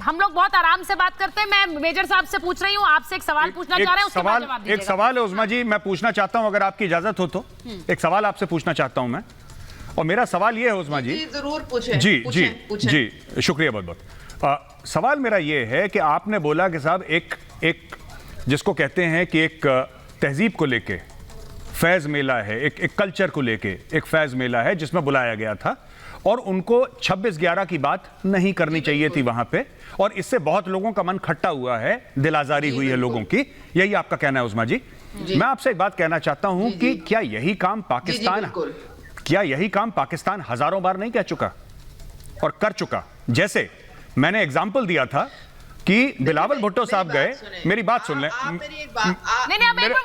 हम लोग बहुत आराम से बात करते हैं। मैं मेजर साहब से पूछ रही हूँ, आपसे एक सवाल पूछना चाह रहे हैं, उसके बाद जवाब दीजिएगा। एक सवाल है उस्मा जी, मैं पूछना चाहता हूँ, अगर आपकी इजाजत हो तो एक सवाल आपसे पूछना चाहता हूँ मैं, और मेरा सवाल ये है उस्मा जी, जरूर पूछें। जी जी जी, शुक्रिया बहुत बहुत। सवाल मेरा ये है कि आपने बोला कि साहब एक जिसको कहते हैं कि एक तहजीब को लेके फैज मेला है, एक कल्चर को लेके एक फैज मेला है जिसमें बुलाया गया था, और उनको 26/11 की बात नहीं करनी चाहिए थी वहां पे, और इससे बहुत लोगों का मन खट्टा हुआ है, दिल आजारी हुई है लोगों की, यही आपका कहना है उस्मा जी? मैं आपसे एक बात कहना चाहता हूं कि क्या यही काम पाकिस्तान हजारों बार नहीं कह चुका और कर चुका? जैसे मैंने एग्जाम्पल दिया था कि बिलावल भुट्टो साहब गए, मेरी बात सुन लें,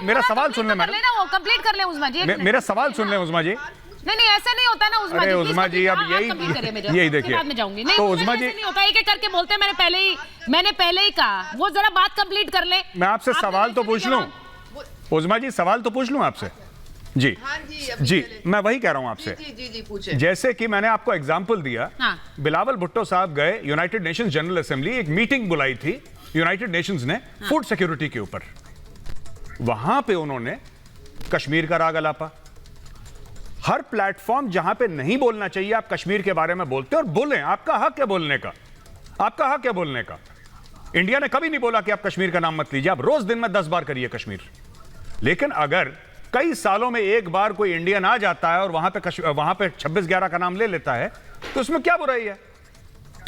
मेरा सवाल सुन लें मैडम, कंप्लीट कर लें उस्मा जी, मेरा सवाल सुन लें उस्मा जी। नहीं ऐसा नहीं होता ना उस्मा जी। अरे उस्मा जी, अब यही देखिए, बाद में जाऊंगी। नहीं तो उस्मा जी नहीं होता, एक एक करके बोलते हैं, मैंने पहले ही कहा, वो जरा बात कंप्लीट कर ले। मैं आपसे सवाल तो पूछ लूं उस्मा जी, सवाल तो पूछ लूं आपसे जी? हाँ जी, मैं वही कह रहा हूं आपसे। जी पूछें। जैसे कि मैंने आपको एग्जांपल दिया, बिलावल भुट्टो साहब गए यूनाइटेड नेशंस जनरल असेंबली, एक मीटिंग बुलाई थी यूनाइटेड नेशंस ने फूड सिक्योरिटी के ऊपर, वहां पे उन्होंने कश्मीर का राग अलापा। हर प्लेटफॉर्म जहां पे नहीं बोलना चाहिए आप कश्मीर के बारे में बोलते और बोलें, आपका हक है बोलने का, आपका हक है बोलने का। इंडिया ने कभी नहीं बोला कि आप कश्मीर का नाम मत लीजिए, आप रोज दिन में 10 बार करिए कश्मीर। लेकिन अगर कई सालों में एक बार कोई इंडियन आ जाता है और वहां पे 26/11 का नाम ले लेता है, तो उसमें क्या बुराई है?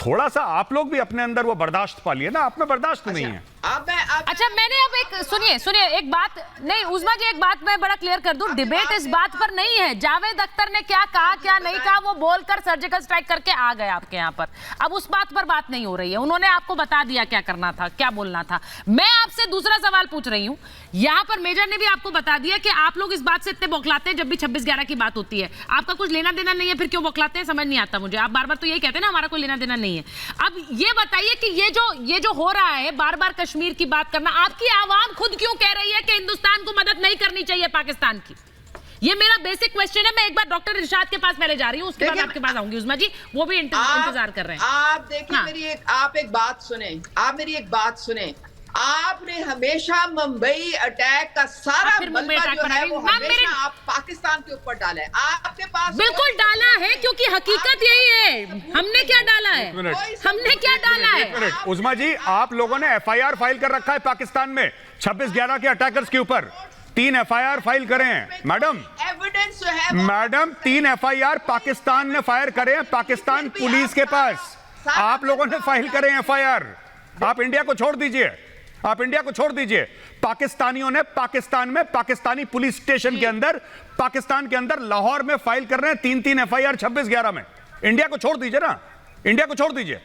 थोड़ा सा आप लोग भी अपने अंदर वो बर्दाश्त पालिए ना, आप में बर्दाश्त नहीं है। अच्छा, मैंने अब एक सुनिए एक बात, नहीं उस्मा जी, एक बात मैं बड़ा क्लियर कर दूं, डिबेट इस बात पर नहीं है जावेद अख्तर ने क्या कहा क्या नहीं कहा, वो बोलकर सर्जिकल स्ट्राइक करके आ गए आपके यहाँ पर, अब उस बात पर बात नहीं हो रही है, उन्होंने आपको बता दिया क्या करना था, क्या बोलना था। मैं आपसे दूसरा सवाल पूछ रही हूँ, यहाँ पर मेजर ने भी आपको बता दिया कि आप लोग इस बात से इतने बौखलाते हैं जब भी 26/11 की बात होती है, आपका कुछ लेना देना नहीं है, फिर क्यों बौखलाते हैं समझ नहीं आता मुझे। आप बार बार तो यही कहते हैं ना हमारा कोई लेना देना नहीं है। अब ये बताइए कि ये जो हो रहा है बार बार कश्मीर की बात करना, आपकी आवाम खुद क्यों कह रही है कि हिंदुस्तान को मदद नहीं करनी चाहिए पाकिस्तान की? ये मेरा बेसिक क्वेश्चन है। मैं एक बार डॉक्टर इरशाद के पास पहले जा रही हूँ, उसके बाद आपके पास आऊंगी उस्मा जी, वो भी इंतजार कर रहे हैं। आप देखिए, आप एक बात सुने, आप मेरी एक बात सुने। आपने हमेशा मुंबई अटैक का सारा मलबा जो है वो हमेशा आप पाकिस्तान के ऊपर डाला है। आपके पास बिल्कुल डाला है, क्योंकि हकीकत यही है। हमने क्या डाला है? हमने क्या डाला है? उस्मा जी, आप लोगों ने FIR फाइल कर रखा है पाकिस्तान में 26/11 के अटैकर्स के ऊपर। 3 FIR फाइल करे हैं मैडम, एविडेंस जो है मैडम 3 FIR पाकिस्तान ने फायर करे हैं, पाकिस्तान पुलिस के पास। आप लोगों ने फाइल करे हैं FIR। आप इंडिया को छोड़ दीजिए, आप इंडिया को छोड़ दीजिए। पाकिस्तानियों ने पाकिस्तान में पाकिस्तानी पुलिस स्टेशन के अंदर, पाकिस्तान के अंदर लाहौर में फाइल कर रहे हैं 3 FIR 26/11 में। इंडिया को छोड़ दीजिए ना, इंडिया को छोड़ दीजिए।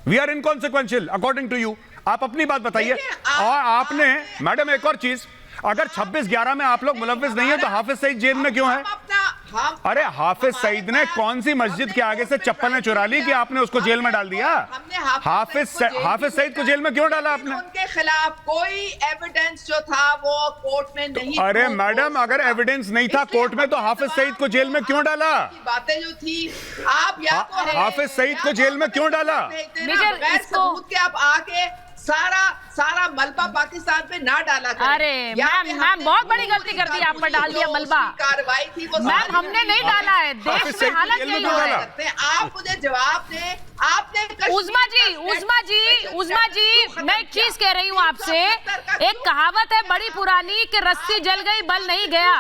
We are inconsequential according to you. आप अपनी बात बताइए। और आपने मैडम एक और चीज, अगर 26/11 में आप लोग मुलव्विस नहीं है तो हाफिज सईद जेल में क्यों है? अरे हाफिज सईद ने कौन सी मस्जिद के आगे से चप्पलें चुरा ली कि आपने उसको जेल में डाल दिया? हाफिज सईद को जेल में क्यों डाला आपने? उनके खिलाफ कोई एविडेंस जो था वो कोर्ट में नहीं। अरे मैडम, अगर एविडेंस नहीं था कोर्ट में तो हाफिज सईद को जेल में क्यों डाला? बातें जो थी आप हाफिज सईद को जेल में क्यों डाला? के आप आके सारा मलबा पाकिस्तान पे ना डाला करें। अरे मैम बहुत बड़ी गलती कर दी, आप पर डाल दिया मलबा। कार्रवाई थी वो मैम, हमने नहीं डाला है, देश में हालत यही हो रहा है। आप मुझे जवाब दें, आपने उस्मा जी मैं एक चीज कह रही हूँ आपसे। एक कहावत है बड़ी पुरानी कि रस्सी जल गई बल नहीं गया।